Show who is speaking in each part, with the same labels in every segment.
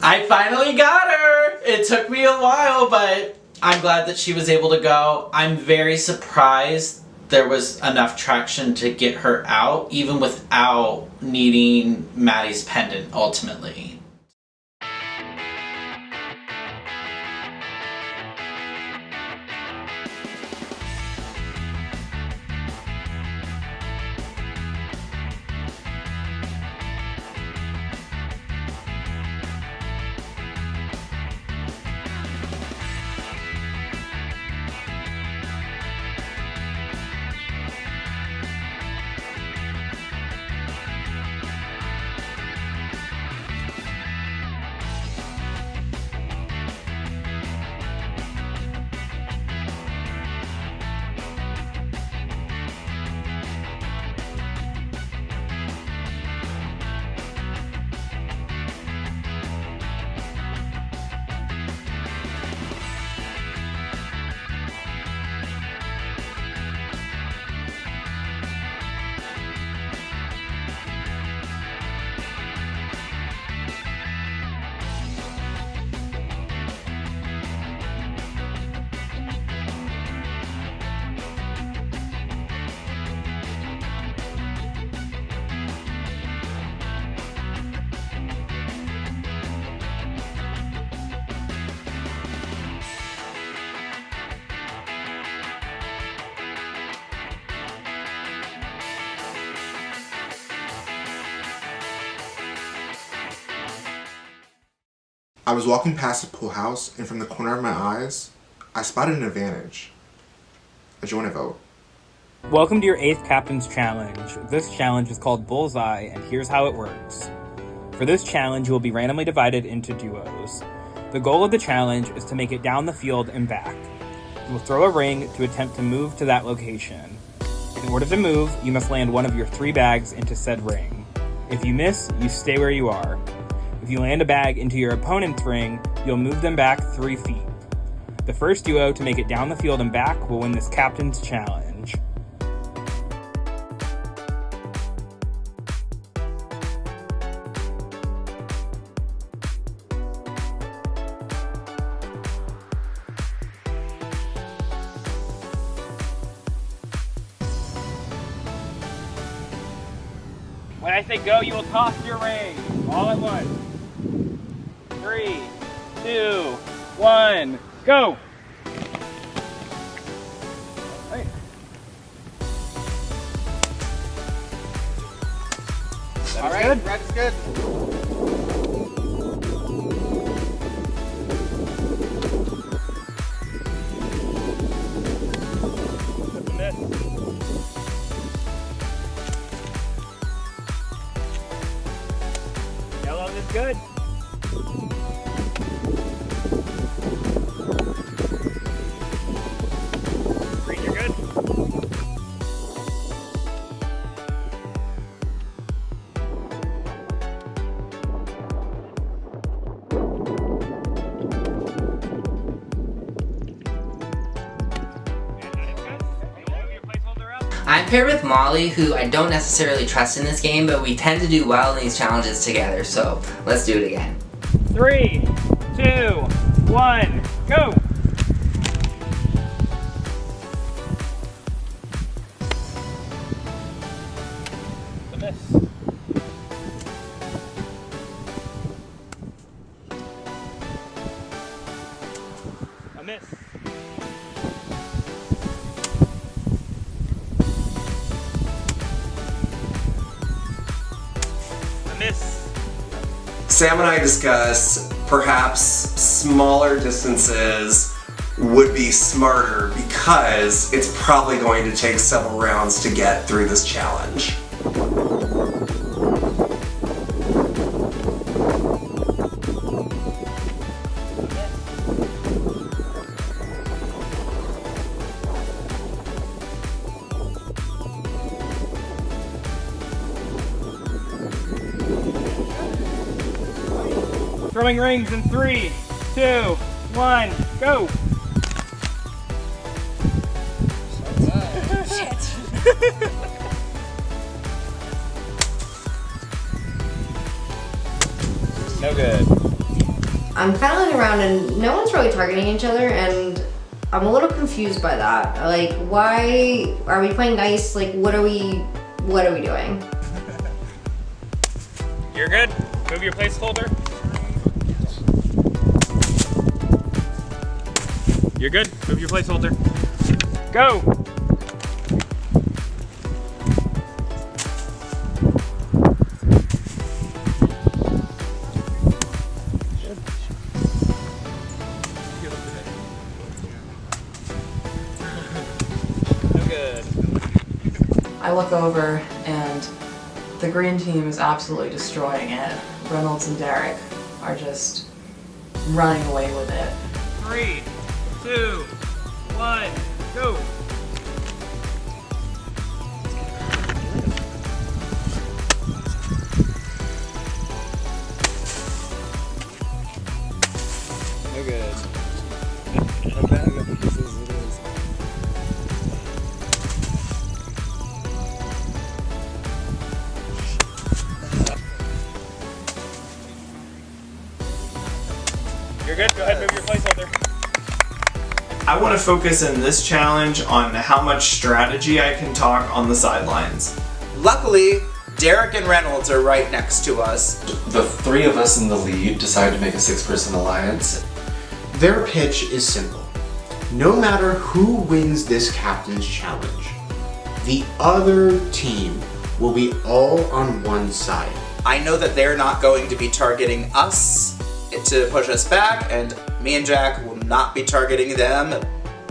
Speaker 1: I finally got her! It took me a while, but I'm glad that she was able to go. I'm very surprised there was enough traction to get her out, even without needing Maddie's pendant, ultimately.
Speaker 2: I was walking past a pool house, and from the corner of my eyes, I spotted an advantage. A joint vote.
Speaker 3: Welcome to your 8th Captain's Challenge. This challenge is called Bullseye, and here's how it works. For this challenge, you will be randomly divided into duos. The goal of the challenge is to make it down the field and back. You will throw a ring to attempt to move to that location. In order to move, you must land one of your 3 bags into said ring. If you miss, you stay where you are. If you land a bag into your opponent's ring, you'll move them back 3 feet. The first duo to make it down the field and back will win this Captain's Challenge. When I say go, you will toss your ring all at once. 3, 2, 1, go! Right. All right, good. Red's good. That's a miss. Yellow is good. Green, you're good.
Speaker 4: I'm paired with Molly, who I don't necessarily trust in this game, but we tend to do well in these challenges together, so let's do it again.
Speaker 3: 3, 2, 1, go! A miss. A miss. A miss.
Speaker 5: Sam and I discussed perhaps smaller distances would be smarter because it's probably going to take several rounds to get through this challenge.
Speaker 3: Throwing rings in 3, 2, 1, go! No good.
Speaker 6: I'm kind of looking around and no one's really targeting each other, and I'm a little confused by that. Like, why are we playing nice? Like, what are we doing?
Speaker 3: You're good. Move your placeholder. You're good. Move your placeholder. Go. Good.
Speaker 7: I look over and the green team is absolutely destroying it. Reynolds and Derek are just running away with it.
Speaker 3: 3, 2, 1, go. No good. I'm bad at this as it is. You're good. Go ahead, move your placeholder.
Speaker 8: I want to focus in this challenge on how much strategy I can talk on the sidelines.
Speaker 9: Luckily, Derek and Reynolds are right next to us.
Speaker 10: The three of us in the lead decided to make a 6-person alliance.
Speaker 11: Their pitch is simple. No matter who wins this captain's challenge, the other team will be all on one side.
Speaker 9: I know that they're not going to be targeting us to push us back, and me and Jack will not be targeting them.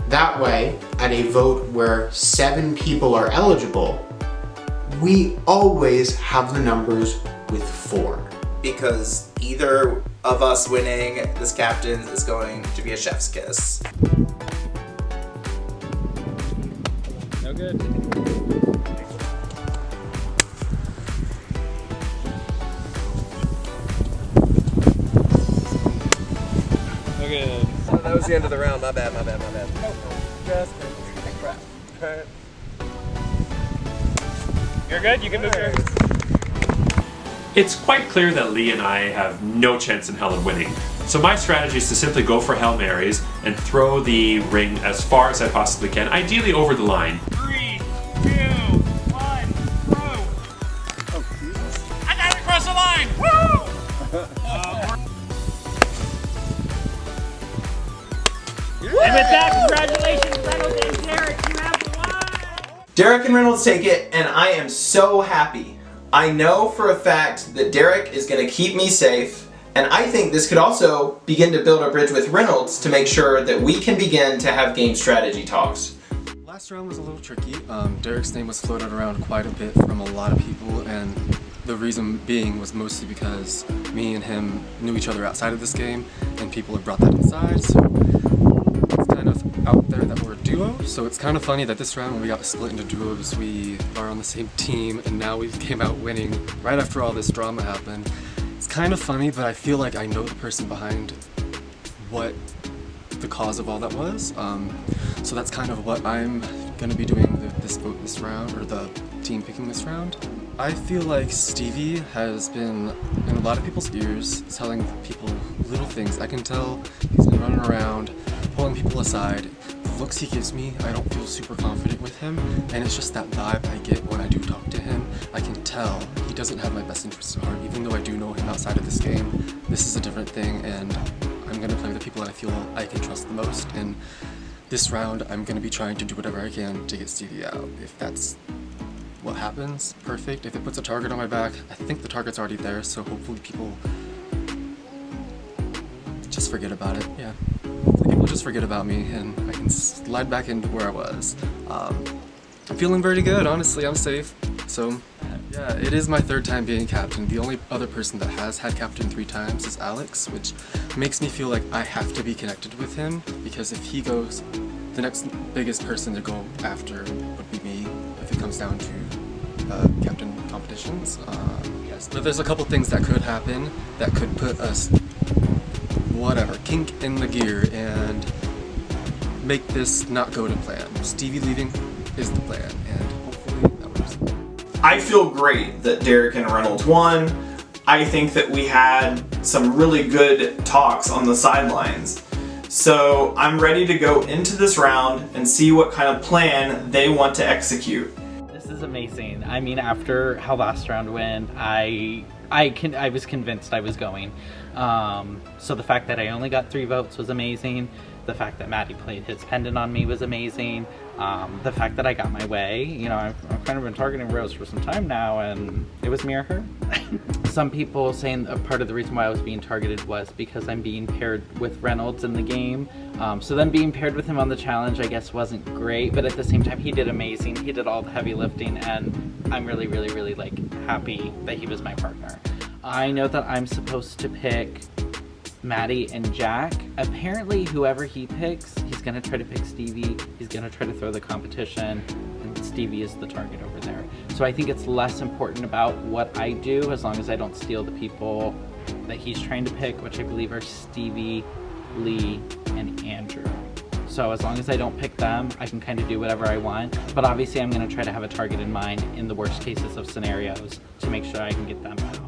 Speaker 11: That way, at a vote where 7 people are eligible, we always have the numbers with 4.
Speaker 9: Because either of us winning this captain is going to be a chef's kiss.
Speaker 3: No good. Good.
Speaker 5: Oh, that was the end of the round. My bad.
Speaker 3: You're good. You can move yours.
Speaker 12: It's quite clear that Lee and I have no chance in hell of winning. So my strategy is to simply go for Hail Marys and throw the ring as far as I possibly can, ideally over the line.
Speaker 3: 3, 2, 1, throw! Oh, Jesus. I got it across the line! Woo! And with that, congratulations, Reynolds and Derek, you have won!
Speaker 8: Derek and Reynolds take it, and I am so happy. I know for a fact that Derek is going to keep me safe, and I think this could also begin to build a bridge with Reynolds to make sure that we can begin to have game strategy talks.
Speaker 10: Last round was a little tricky. Derek's name was floated around quite a bit from a lot of people, and the reason being was mostly because me and him knew each other outside of this game, and people have brought that inside, so it's kind of out there that we're a duo. So it's kind of funny that this round, when we got split into duos, we are on the same team, and now we came out winning right after all this drama happened. It's kind of funny, but I feel like I know the person behind what the cause of all that was. So that's kind of what I'm going to be doing this vote this round, or the team picking this round. I feel like Stevie has been in a lot of people's ears, telling people little things. I can tell he's been running around, pulling people aside. The looks he gives me, I don't feel super confident with him, and it's just that vibe I get when I do talk to him. I can tell he doesn't have my best interests at heart, even though I do know him outside of this game. This is a different thing, and I'm going to play with the people that I feel I can trust the most, and this round I'm going to be trying to do whatever I can to get Stevie out. If that's what happens, perfect. If it puts a target on my back, I think the target's already there, so hopefully people just forget about it. Yeah, hopefully people just forget about me and I can slide back into where I was. I'm feeling pretty good, honestly. I'm safe. So yeah, it is my 3rd time being captain. The only other person that has had captain 3 times is Alex, which makes me feel like I have to be connected with him, because if he goes, the next biggest person to go after would be me if it comes down to captain competitions. Yes, but there's a couple things that could happen that could put us, whatever, kink in the gear and make this not go to plan. Stevie leaving is the plan, and hopefully that works.
Speaker 8: I feel great that Derek and Reynolds won. I think that we had some really good talks on the sidelines. So I'm ready to go into this round and see what kind of plan they want to execute.
Speaker 1: This is amazing. I mean, after how last round went, I was convinced I was going. So the fact that I only got 3 votes was amazing. The fact that Maddie played his pendant on me was amazing. The fact that I got my way. You know, I've kind of been targeting Rose for some time now, and it was me or her. Some people saying a part of the reason why I was being targeted was because I'm being paired with Reynolds in the game. So then being paired with him on the challenge, I guess, wasn't great, but at the same time, he did amazing. He did all the heavy lifting, and I'm really, really, really like happy that he was my partner. I know that I'm supposed to pick Maddie and Jack. Apparently, whoever he picks, he's gonna try to pick Stevie. He's gonna try to throw the competition, and Stevie is the target over there. So I think it's less important about what I do as long as I don't steal the people that he's trying to pick, which I believe are Stevie, Lee, and Andrew. So as long as I don't pick them, I can kind of do whatever I want. But obviously, I'm gonna try to have a target in mind in the worst cases of scenarios to make sure I can get them out.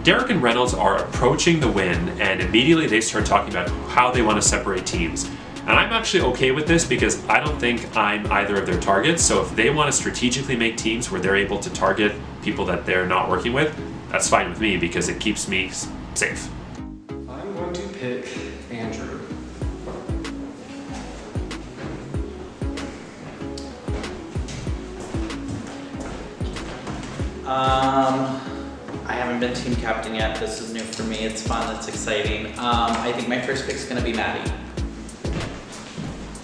Speaker 12: Derek and Reynolds are approaching the win, and immediately they start talking about how they want to separate teams. And I'm actually okay with this because I don't think I'm either of their targets, so if they want to strategically make teams where they're able to target people that they're not working with, that's fine with me because it keeps me safe.
Speaker 10: I'm going to pick Andrew.
Speaker 1: I haven't been team captain yet. This is new for me. It's fun. It's exciting. I think my first pick's gonna be Maddie.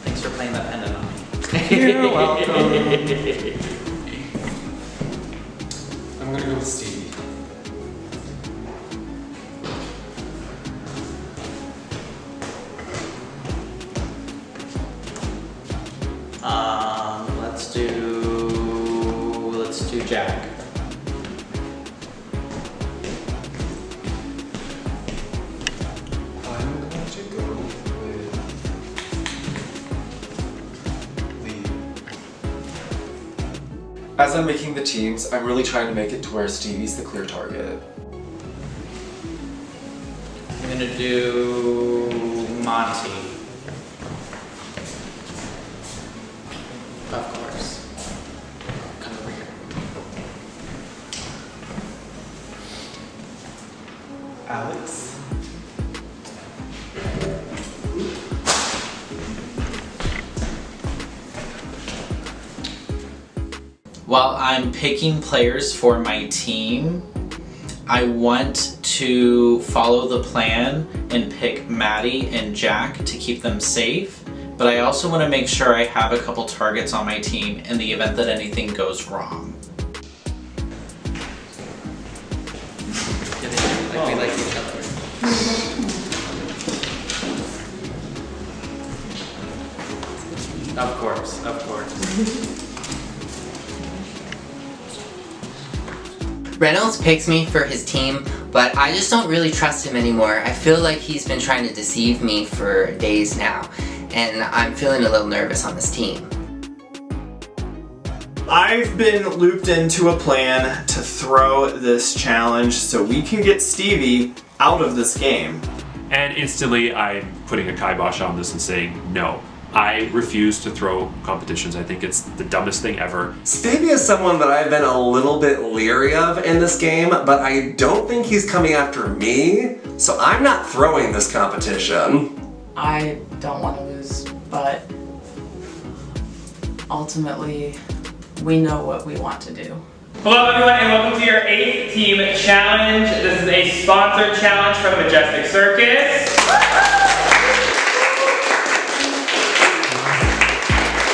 Speaker 1: Thanks for playing that pendant on me.
Speaker 10: You're welcome. I'm gonna go with Stevie.
Speaker 1: Let's do Jack.
Speaker 10: I'm going to go with Lee. As I'm making the teams, I'm really trying to make it to where Stevie's the clear target.
Speaker 1: I'm gonna do Monty. Of course. Come over here. Alex. While I'm picking players for my team, I want to follow the plan and pick Maddie and Jack to keep them safe, but I also want to make sure I have a couple targets on my team in the event that anything goes wrong. Like we like each other. Of course, of course.
Speaker 4: Reynolds picks me for his team, but I just don't really trust him anymore. I feel like he's been trying to deceive me for days now, and I'm feeling a little nervous on this team.
Speaker 8: I've been looped into a plan to throw this challenge so we can get Stevie out of this game.
Speaker 12: And instantly I'm putting a kibosh on this and saying no. I refuse to throw competitions. I think it's the dumbest thing ever.
Speaker 5: Stevie is someone that I've been a little bit leery of in this game, but I don't think he's coming after me, so I'm not throwing this competition.
Speaker 7: I don't want to lose, but ultimately, we know what we want to do.
Speaker 3: Hello everyone and welcome to your 8th team challenge. This is a sponsored challenge from Majestic Circus.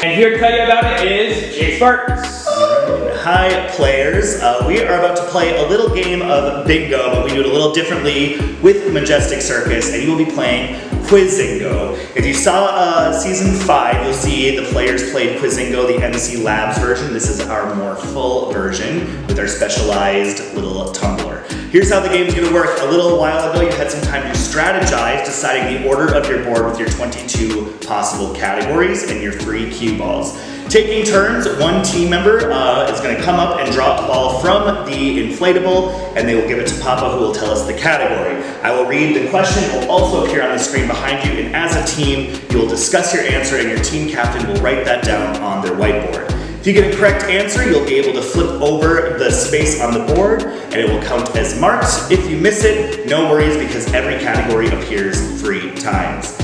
Speaker 3: And here to tell you about it is Jay Sparks.
Speaker 13: Hi players, we are about to play a little game of bingo, but we do it a little differently with Majestic Circus, and you will be playing Quizingo. If you saw season 5, you'll see the players played Quizingo, the MC Labs version. This is our more full version with our specialized little tumbler. Here's how the game's gonna work. A little while ago, you had some time to strategize, deciding the order of your board with your 22 possible categories and your 3 cue balls. Taking turns, one team member is going to come up and draw a ball from the inflatable, and they will give it to Papa, who will tell us the category. I will read the question. It will also appear on the screen behind you, and as a team, you will discuss your answer, and your team captain will write that down on their whiteboard. If you get a correct answer, you'll be able to flip over the space on the board, and it will count as marked. If you miss it, no worries, because every category appears 3 times.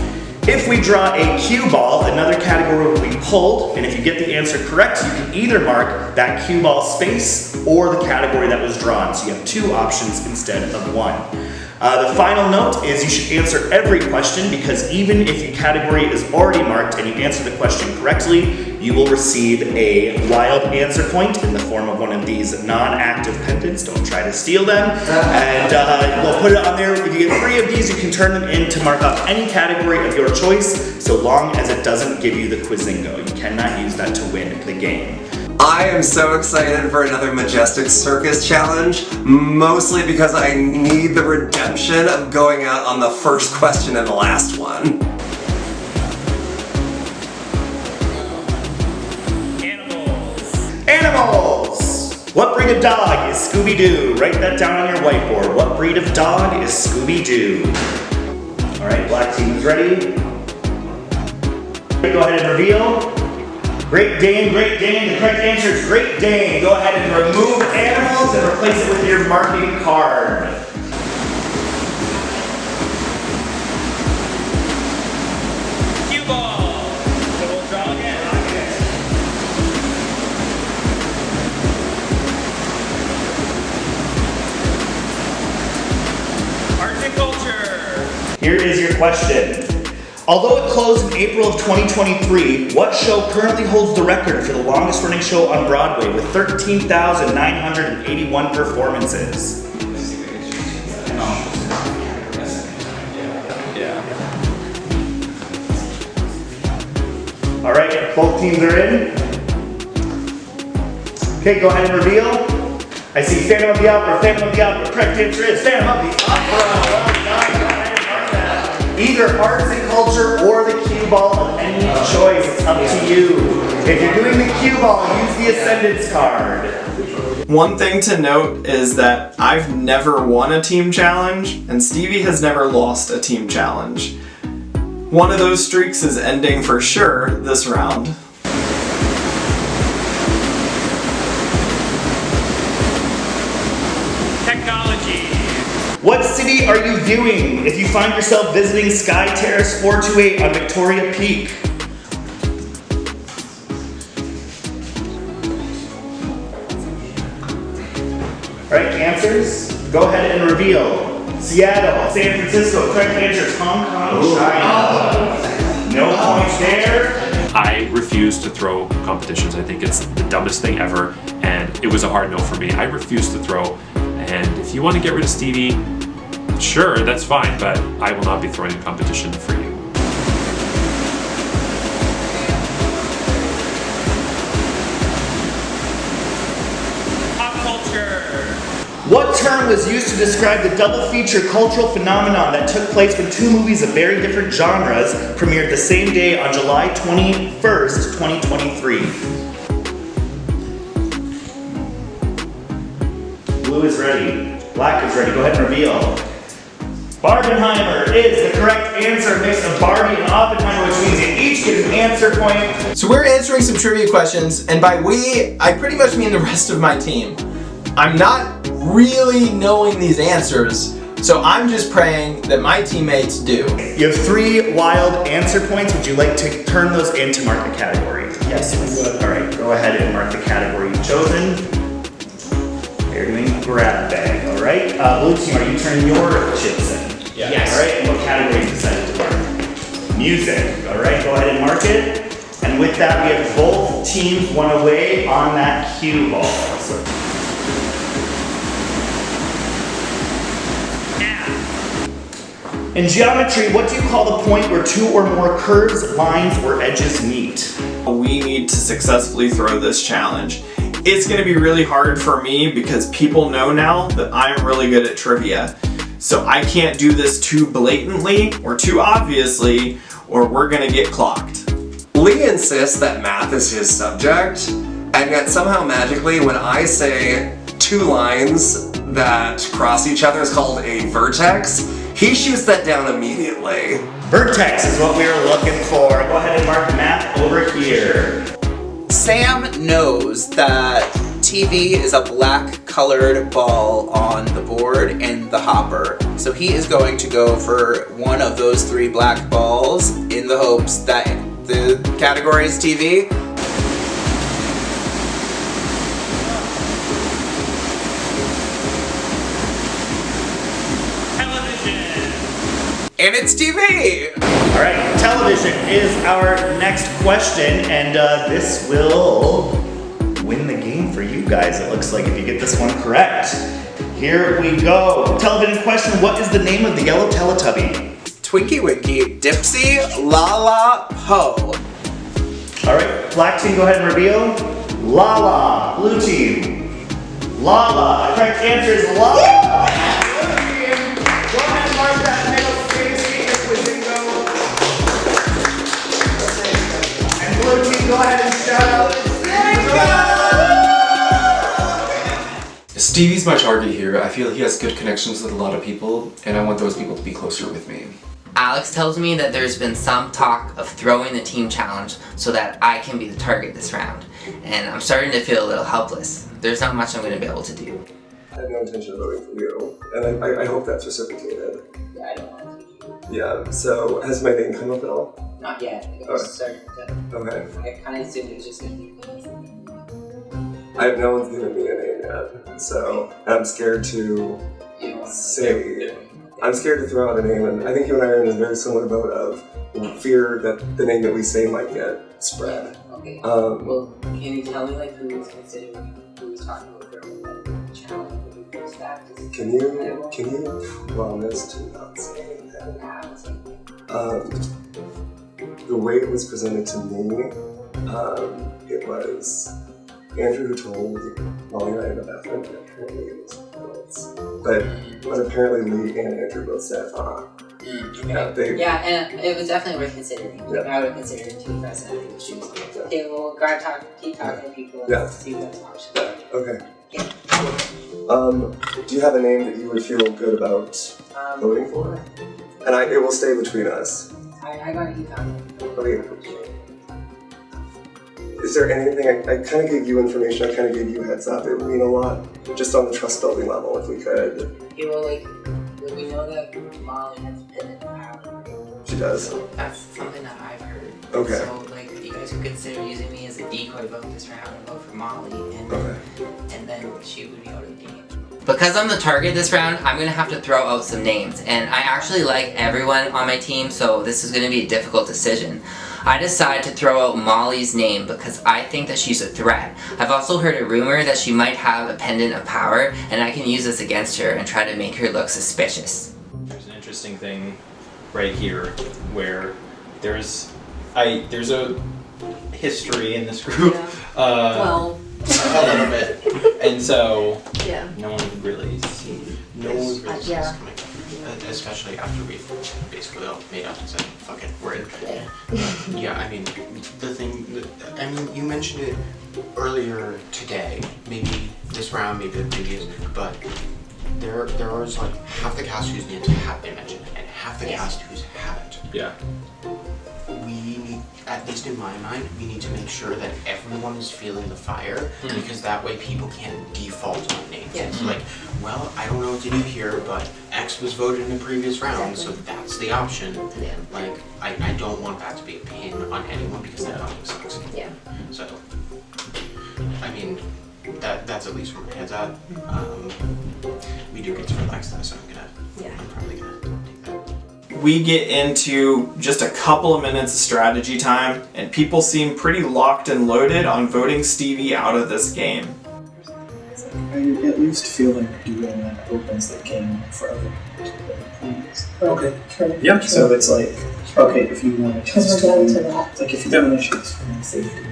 Speaker 13: If we draw a cue ball, another category will be pulled, and if you get the answer correct, you can either mark that cue ball space or the category that was drawn. So you have 2 options instead of 1. The final note is you should answer every question, because even if your category is already marked and you answer the question correctly, you will receive a wild answer point in the form of one of these non-active pendants. Don't try to steal them. And we'll put it on there. If you get 3 of these, you can turn them in to mark off any category of your choice, so long as it doesn't give you the Quizingo. You cannot use that to win the game.
Speaker 5: I am so excited for another Majestic Circus challenge, mostly because I need the redemption of going out on the first question and the last one.
Speaker 13: Animals! What breed of dog is Scooby-Doo? Write that down on your whiteboard. What breed of dog is Scooby-Doo? All right, black team is ready. Go ahead and reveal. Great Dane, Great Dane. The correct answer is Great Dane. Go ahead and remove animals and replace it with your marking card. Cue ball. So we'll draw again. Arts and culture. Here is your question. Although it closed in April of 2023, what show currently holds the record for the longest running show on Broadway with 13,981 performances? All right, both teams are in. Okay, go ahead and reveal. I see Phantom of the Opera, Phantom of the Opera. Correct answer is Phantom of the Opera. Well done. Either arts and culture or the cue ball of any choice. It's up to you. If you're doing the cue ball, use the Ascendance card.
Speaker 8: One thing to note is that I've never won a team challenge, and Stevie has never lost a team challenge. One of those streaks is ending for sure this round.
Speaker 13: What city are you viewing if you find yourself visiting Sky Terrace 428 on Victoria Peak? Alright, answers? Go ahead and reveal. Seattle, San Francisco, correct answer is Hong Kong, China. No points there.
Speaker 12: I refuse to throw competitions. I think it's the dumbest thing ever, and it was a hard no for me. I refuse to throw. And if you want to get rid of Stevie, sure, that's fine, but I will not be throwing a competition for you.
Speaker 13: Pop culture. What term was used to describe the double feature cultural phenomenon that took place when 2 movies of very different genres premiered the same day on July 21st, 2023? Blue is ready. Black is ready. Go ahead and reveal. Barbenheimer is the correct answer. Mix of Barbie and Oppenheimer, which means you each get an answer point.
Speaker 8: So we're answering some trivia questions, and by we, I pretty much mean the rest of my team. I'm not really knowing these answers, so I'm just praying that my teammates do.
Speaker 13: You have 3 wild answer points. Would you like to turn those in to mark the category? Yes, good. All right, go ahead and mark the category you've chosen. You're doing grab bag, all right? Blue team, are you turning your chips in?
Speaker 9: Yes.
Speaker 13: All right, and what category you decided to mark? Music, all right, go ahead and mark it. And with that, we have both teams 1 away on that cue ball. So. In geometry, what do you call the point where 2 or more curves, lines, or edges meet?
Speaker 8: We need to successfully throw this challenge. It's gonna be really hard for me because people know now that I'm really good at trivia. So I can't do this too blatantly or too obviously, or we're gonna get clocked.
Speaker 5: Lee insists that math is his subject, and yet somehow magically when I say 2 lines that cross each other is called a vertex, he shoots that down immediately.
Speaker 13: Vertex is what we were looking for. Go ahead and mark math over here.
Speaker 9: Sam knows that TV is a black colored ball on the board in the hopper. So he is going to go for one of those 3 black balls in the hopes that the category is TV. And it's TV!
Speaker 13: Alright, television is our next question, and this will win the game for you guys, it looks like, if you get this one correct. Here we go. Television question, what is the name of the yellow Teletubby?
Speaker 9: Twinkie Winkie, Dipsy, Lala, Po.
Speaker 13: Alright, black team, go ahead and reveal. Lala. Blue team. Lala. The correct answer is Lala. Blue team, go ahead and mark that middle space here with Zingo. And blue team, go ahead and shout out
Speaker 10: Stevie's my target here. I feel he has good connections with a lot of people, and I want those people to be closer with me.
Speaker 4: Alex tells me that there's been some talk of throwing the team challenge so that I can be the target this round. And I'm starting to feel a little helpless. There's not much I'm going to be able to do.
Speaker 5: I have no intention of voting for you, and I hope that's reciprocated.
Speaker 14: Yeah, I don't want to.
Speaker 5: Yeah, so has my name come up at all?
Speaker 14: Not yet. I
Speaker 5: Oh.
Speaker 14: just started to.
Speaker 5: Okay.
Speaker 14: I kind of assumed it was just going to be.
Speaker 5: No one's given me a name yet, so I'm scared to say. I'm scared to throw out a name, and I think you and I are in a very similar boat of fear that the name that we say might get spread.
Speaker 14: Okay. Well, can you tell me like who was considering, who was talking about throwing the challenge when we first back?
Speaker 5: Can you promise to not say anything? The way it was presented to me, it was Andrew who told Molly and I in the bathroom, and apparently it was Reynolds. But apparently Lee and Andrew both said,
Speaker 14: Okay. Yeah, and it was definitely worth considering.
Speaker 5: Yeah.
Speaker 14: I would have considered it too if I was in Andrew's shoes. Okay, well, keep talking to people and see what's options are.
Speaker 5: Okay. Do you have a name that you would feel good about voting for? And it will stay between us.
Speaker 14: I gotta keep talking.
Speaker 5: Okay. Is there anything, I kind of gave you information, I kind of gave you a heads up, it would mean a lot, just on the trust building level, if we could.
Speaker 14: Okay, well, like, we know that Molly has been in the power.
Speaker 5: She does.
Speaker 14: That's something that I've heard.
Speaker 5: Okay.
Speaker 14: So, like, you guys could consider using me as a decoy vote this round and vote for Molly, and then she would be out of the game.
Speaker 4: Because I'm the target this round, I'm going to have to throw out some names, and I actually like everyone on my team, so this is going to be a difficult decision. I decided to throw out Molly's name because I think that she's a threat. I've also heard a rumor that she might have a pendant of power, and I can use this against her and try to make her look suspicious.
Speaker 3: There's an interesting thing right here where there's a history in this group.
Speaker 6: Well,
Speaker 3: a little bit. And so
Speaker 6: yeah.
Speaker 3: no one would really see.
Speaker 15: No one would really see
Speaker 6: Yeah.
Speaker 15: this coming. Especially after we basically all made up and said, fuck it, we're in. Yeah, I mean, you mentioned it earlier today, maybe this round, maybe the previous, but there was like half the cast whose names have been mentioned and half the cast whose haven't.
Speaker 3: Yeah.
Speaker 15: We need, at least in my mind, we need to make sure that everyone is feeling the fire, because that way people can't default on names.
Speaker 14: Yeah.
Speaker 15: It's like, well, I don't know what to do here, but X was voted in the previous round, so that's the option.
Speaker 14: Yeah.
Speaker 15: Like, I don't want that to be a pin on anyone because that fucking sucks.
Speaker 14: Yeah.
Speaker 15: So, I mean, that's at least where my head's at. We do get to relax though, so I'm probably gonna take that.
Speaker 3: We get into just a couple of minutes of strategy time, and people seem pretty locked and loaded on voting Stevie out of this game.
Speaker 16: I at least feel like duo opens the game for other things. Okay. Yep. So it's like, okay, if you want to just like if you want to choose for safety,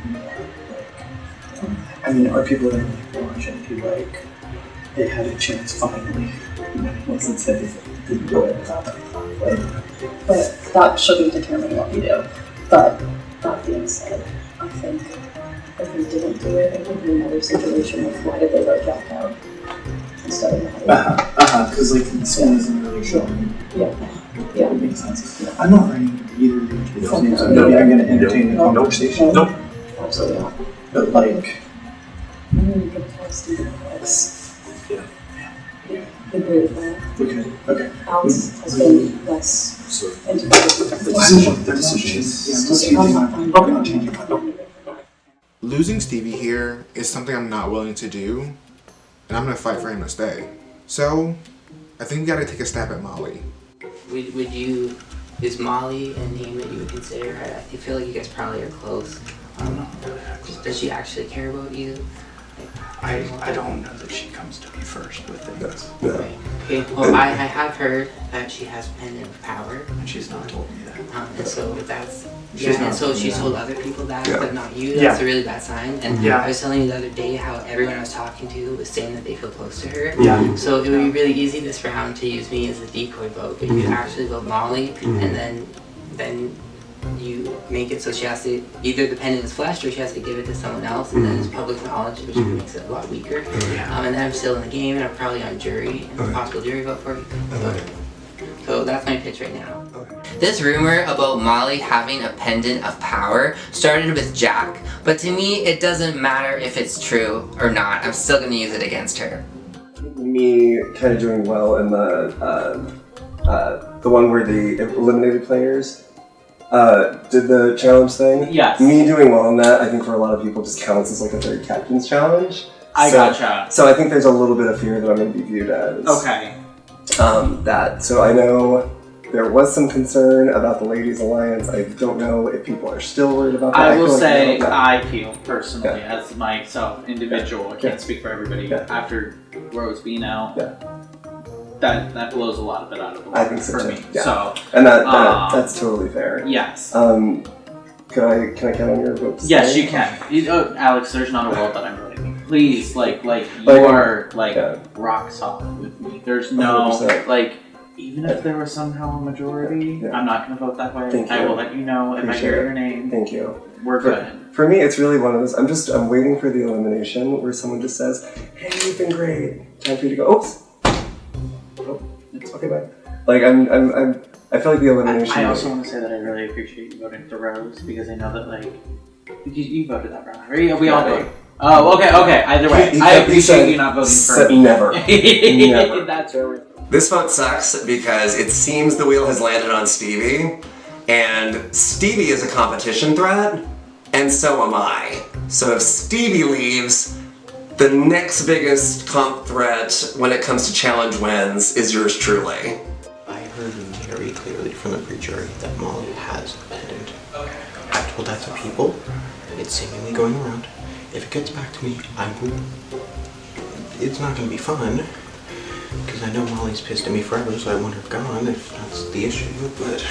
Speaker 16: I mean, are people going to watch and be like, they had a chance finally, once it said it didn't go in.
Speaker 17: But that should be determining what we do. But that
Speaker 16: That being said, I think if we didn't do it, it would be another situation of why did they vote Jack out instead of Molly?
Speaker 17: Because like someone isn't really showing.
Speaker 16: Yeah.
Speaker 17: That makes sense. I'm not running either of these names. I'm going to entertain the conversation.
Speaker 16: Nope. Absolutely not.
Speaker 17: But like,
Speaker 16: I'm going to tell Stephen Alex.
Speaker 17: Yeah.
Speaker 16: Agree with that.
Speaker 17: Okay.
Speaker 16: Alex has been less integrated.
Speaker 17: The decision. Okay, I'll change it.
Speaker 2: Losing Stevie here is something I'm not willing to do, and I'm gonna fight for him to stay. So, I think we gotta take a stab at Molly.
Speaker 14: Would you, is Molly a name that you would consider? I feel like you guys probably are close. Does she actually care about you?
Speaker 17: I don't know that she comes to me first with things.
Speaker 14: Okay. Well, I have heard that she has pendant of power.
Speaker 17: And she's not told me that.
Speaker 14: And so that's she's told other people that,
Speaker 17: Yeah.
Speaker 14: but not you.
Speaker 17: Yeah.
Speaker 14: That's a really bad sign. And
Speaker 17: Yeah.
Speaker 14: I was telling you the other day how everyone I was talking to was saying that they feel close to her.
Speaker 17: Yeah.
Speaker 14: So it would be really easy this round to use me as a decoy vote, but you actually vote Molly, and then you make it so she has to, either the pendant is flashed or she has to give it to someone else, and then it's public knowledge, which makes it a lot weaker. And then I'm still in the game, and I'm probably on jury, and possible jury vote for you. So that's my pitch right now.
Speaker 4: This rumor about Molly having a pendant of power started with Jack, but to me it doesn't matter if it's true or not. I'm still gonna use it against her.
Speaker 5: Me kind of doing well in the one where the eliminated players did the challenge thing.
Speaker 1: Yes.
Speaker 5: Me doing well in that, I think for a lot of people just counts as like a third captain's challenge.
Speaker 1: Gotcha.
Speaker 5: So I think there's a little bit of fear that I'm going to be viewed as.
Speaker 1: Okay.
Speaker 5: So I know there was some concern about the Ladies Alliance. I don't know if people are still worried about that.
Speaker 1: I will
Speaker 5: feel like
Speaker 1: say,
Speaker 5: they don't know.
Speaker 1: I feel personally, as myself, individual, I can't speak for everybody, after Rose being out, that blows a lot of it out of the water
Speaker 5: I think so
Speaker 1: for
Speaker 5: too.
Speaker 1: me.
Speaker 5: Yeah.
Speaker 1: So,
Speaker 5: and that's totally fair.
Speaker 1: Yes.
Speaker 5: Can I count on your votes?
Speaker 1: Yes, you can. Alex, there's not a world that I'm voting. Please, you are rock solid with me. There's no
Speaker 5: 100%.
Speaker 1: Even if there was somehow a majority, I'm not going to vote that way.
Speaker 5: Thank you.
Speaker 1: I will let you know if I hear your name.
Speaker 5: Thank you.
Speaker 1: We're good.
Speaker 5: For me, it's really one of those. I'm waiting for the elimination where someone just says, "Hey, you've been great. Time for you to go." Oops. Oh, okay, bye. I feel like the elimination.
Speaker 1: I also want to say that I really appreciate you voting for Rose because I know that you voted that round, right? We all voted. Oh, okay. Either way, I appreciate you not voting for me.
Speaker 5: Never. Never.
Speaker 1: That's where we're.
Speaker 5: This vote sucks because it seems the wheel has landed on Stevie, and Stevie is a competition threat, and so am I. So if Stevie leaves, the next biggest comp threat when it comes to challenge wins is yours truly.
Speaker 15: I heard very clearly from the pre-jury that Molly has a pendant. I told that to people. It's seemingly going around. If it gets back to me, it's not going to be fun. Because I know Molly's pissed at me forever, so I want her gone if that's the issue. But,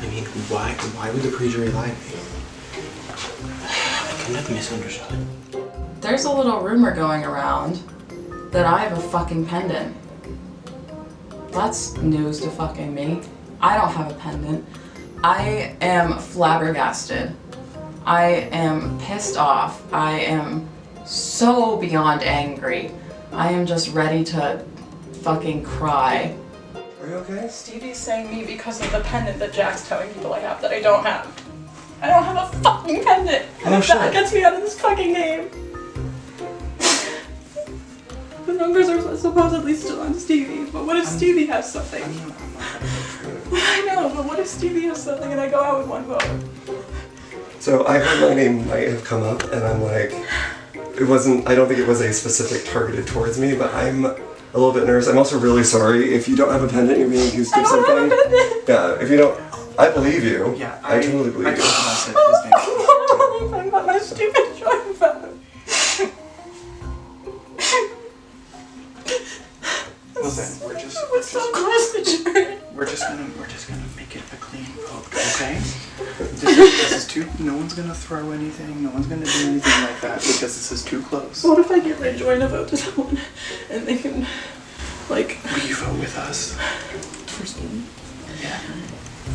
Speaker 15: I mean, why would the pre-jury lie to me? I couldn't have misunderstood.
Speaker 7: There's a little rumor going around that I have a fucking pendant. That's news to fucking me. I don't have a pendant. I am flabbergasted. I am pissed off. I am so beyond angry. I am just ready to fucking cry.
Speaker 5: Are you okay?
Speaker 18: Stevie's saying me because of the pendant that Jack's telling people I have that I don't have. I don't have a fucking pendant! And if that gets me out of this fucking game. The numbers are supposedly still on Stevie, but what if Stevie has something? I know, but what if Stevie has something and I go out with one vote?
Speaker 5: So I heard my name might have come up, and I'm like, I don't think it was a specific targeted towards me, but I'm a little bit nervous. I'm also really sorry if you don't have a pendant, you're being accused of something.
Speaker 18: I don't have a pendant!
Speaker 5: Yeah, if you don't, I believe you.
Speaker 17: Yeah,
Speaker 5: I totally believe you.
Speaker 18: I'm about my stupid joint vote.
Speaker 17: Listen, we're just gonna make it a clean vote, okay? This is too. No one's gonna throw anything. No one's gonna do anything like that because this is too close.
Speaker 18: What if I give my joint a vote to someone and they can,
Speaker 17: Will you vote with us?
Speaker 18: For Stevie?
Speaker 17: Yeah.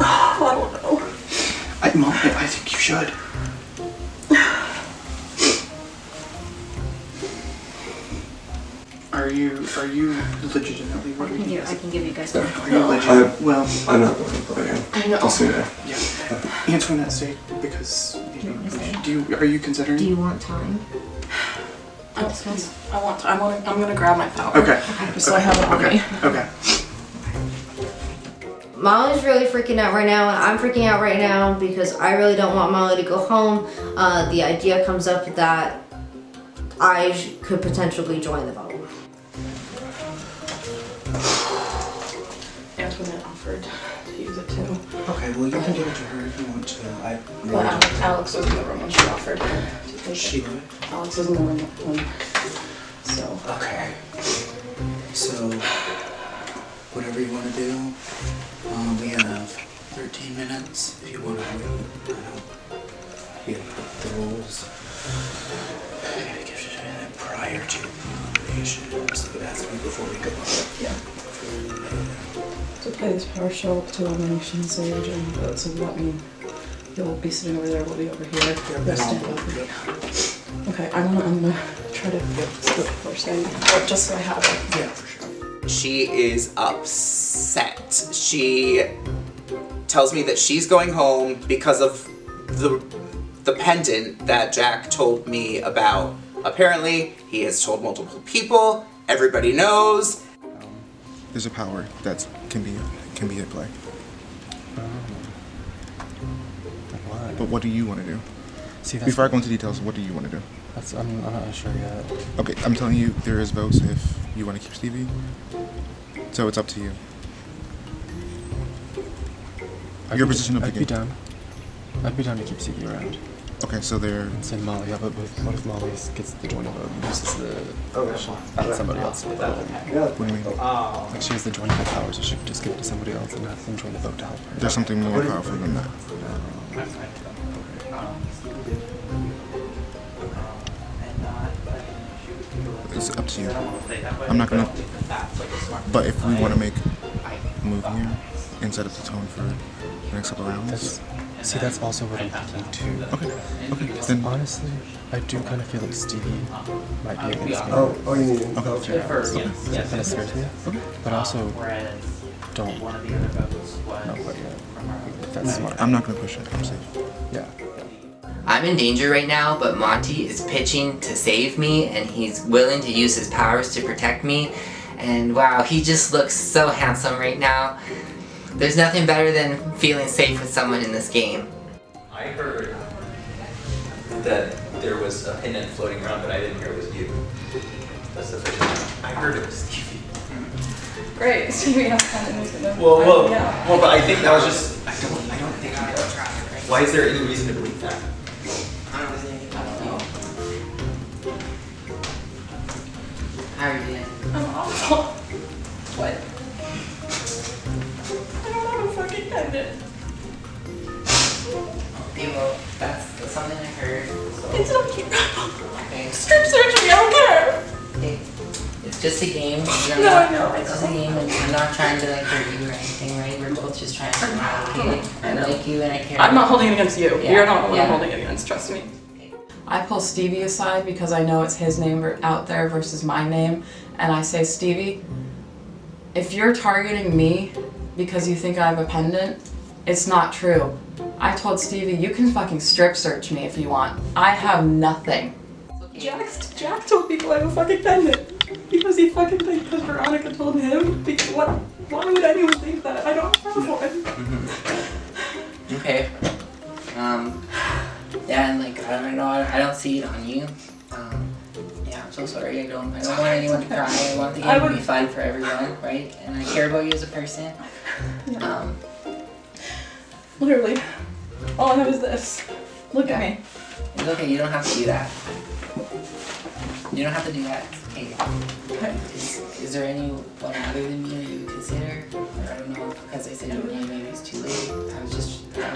Speaker 18: I don't know.
Speaker 17: Mom, I think you should. Are you legitimately worried?
Speaker 6: I can give you guys one.
Speaker 17: Are you legit? Well,
Speaker 5: I'm not going to play.
Speaker 6: I know.
Speaker 5: I'll see that.
Speaker 17: Yeah. Antoinette, stay because are you considering?
Speaker 6: Do you want time?
Speaker 18: I'm gonna grab my power.
Speaker 17: Okay.
Speaker 18: So I have it on me.
Speaker 17: Okay.
Speaker 6: Molly's really freaking out right now, and I'm freaking out right now because I really don't want Molly to go home. The idea comes up that I could potentially join the vote.
Speaker 18: Antoinette offered to use it too.
Speaker 17: Okay, well you can give it to her if you want to.
Speaker 18: Well, Alex was in the room when she offered to take it.
Speaker 17: She did?
Speaker 18: Alex was in the room when, so.
Speaker 17: Okay. So, whatever you want to do, we have 13 minutes if you want to wait. You gotta put the rules. I gotta give it prior to nomination. So it has to be before we go on.
Speaker 18: Yeah. To play this power show up to nomination stage and vote, so that means you'll be sitting over there, we'll be over here. We'll stand up. Okay, I'm gonna try to split first aid, just so I have it.
Speaker 17: Yeah, for sure.
Speaker 9: She is upset. She tells me that she's going home because of the pendant that Jack told me about. Apparently, he has told multiple people. Everybody knows.
Speaker 2: There's a power that can be at play.
Speaker 10: What?
Speaker 2: But what do you want to do?
Speaker 10: See,
Speaker 2: Before I go into details, what do you want to do?
Speaker 10: I'm not sure yet.
Speaker 2: Okay, I'm telling you, there is votes if you want to keep Stevie. So it's up to you. Your position of the game.
Speaker 10: I'd be down to keep Stevie around.
Speaker 2: Okay, so they're...
Speaker 10: And send Molly up, but what if Molly gets the joint vote and uses somebody else to vote?
Speaker 2: What do you mean?
Speaker 10: Like she has the joint vote power, so she could just give it to somebody else and have them join the vote to help her.
Speaker 2: There's something more powerful than that. It's up to you. I'm not gonna... But if we want to make a move here and set up the tone for the next couple rounds...
Speaker 10: See, that's also what I'm thinking too.
Speaker 2: Okay.
Speaker 10: Then honestly, I do kind of feel like Stevie might be against me.
Speaker 5: Oh, you need it.
Speaker 10: Okay. That kind of scares me. Okay. But also, don't. No, but if that's smart.
Speaker 2: I'm not gonna push it. I'm safe.
Speaker 10: Yeah.
Speaker 4: I'm in danger right now, but Monty is pitching to save me, and he's willing to use his powers to protect me. And wow, he just looks so handsome right now. There's nothing better than feeling safe with someone in this game.
Speaker 19: I heard that there was a pendant floating around, but I didn't hear it was you. That's the first time. I heard it was Stevie.
Speaker 18: Great, Stevie has pendant who's gonna...
Speaker 19: Well,
Speaker 18: yeah.
Speaker 19: but I think that was just, I don't think he does. Why is there any reason to believe that?
Speaker 4: I don't know. How are you doing?
Speaker 18: I'm awful. What? Fucking pendant.
Speaker 4: Okay, well, that's something I heard. So.
Speaker 18: It's okay.
Speaker 4: Okay.
Speaker 18: Strip search me, I don't care.
Speaker 4: Okay. It's just a game.
Speaker 18: I know.
Speaker 4: It's just a game, and I'm not trying to like hurt you or anything, right? We're both just trying to smile, okay? I like you and I care.
Speaker 18: I'm not holding it against you.
Speaker 4: Yeah.
Speaker 18: You're not the one
Speaker 4: Yeah.
Speaker 18: I'm holding it against, trust me. I pull Stevie aside because I know it's his name out there versus my name, and I say, Stevie, if you're targeting me because you think I have a pendant, it's not true. I told Stevie, you can fucking strip search me if you want. I have nothing. Jack told people I have a fucking pendant because he fucking thinks because Veronica told him. Why would anyone think that? I don't have one.
Speaker 4: Okay. Yeah, and like I don't see it on you. Yeah, I'm so sorry. I don't want anyone to cry. I want the game to be fun for everyone, right? And I care about you as a person.
Speaker 18: Yeah. Literally, all I have is this. Look at me.
Speaker 4: It's okay. You don't have to do that. You don't have to do that. It's okay. Is there anyone other than me that you would consider? Or I don't know, because I said your name, maybe it's too late. I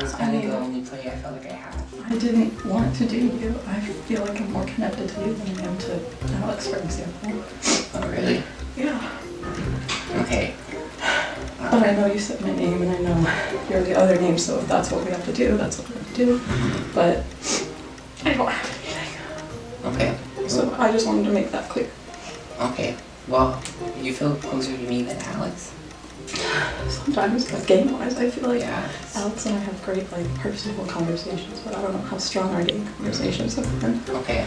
Speaker 4: was kind of the only play I felt like I had.
Speaker 18: I didn't want to do you. I feel like I'm more connected to you than I am to Alex, for example.
Speaker 4: Oh, really?
Speaker 18: Yeah.
Speaker 4: Okay.
Speaker 18: But I know you said my name and I know you're the other name, so if that's what we have to do, that's what we have to do. But I don't have anything.
Speaker 14: Okay.
Speaker 18: So I just wanted to make that clear.
Speaker 14: Okay. Well, you feel closer to me than Alex?
Speaker 18: Sometimes, like game-wise, I feel like Alex and I have great like personal conversations, but I don't know how strong our game conversations have been.
Speaker 14: Okay.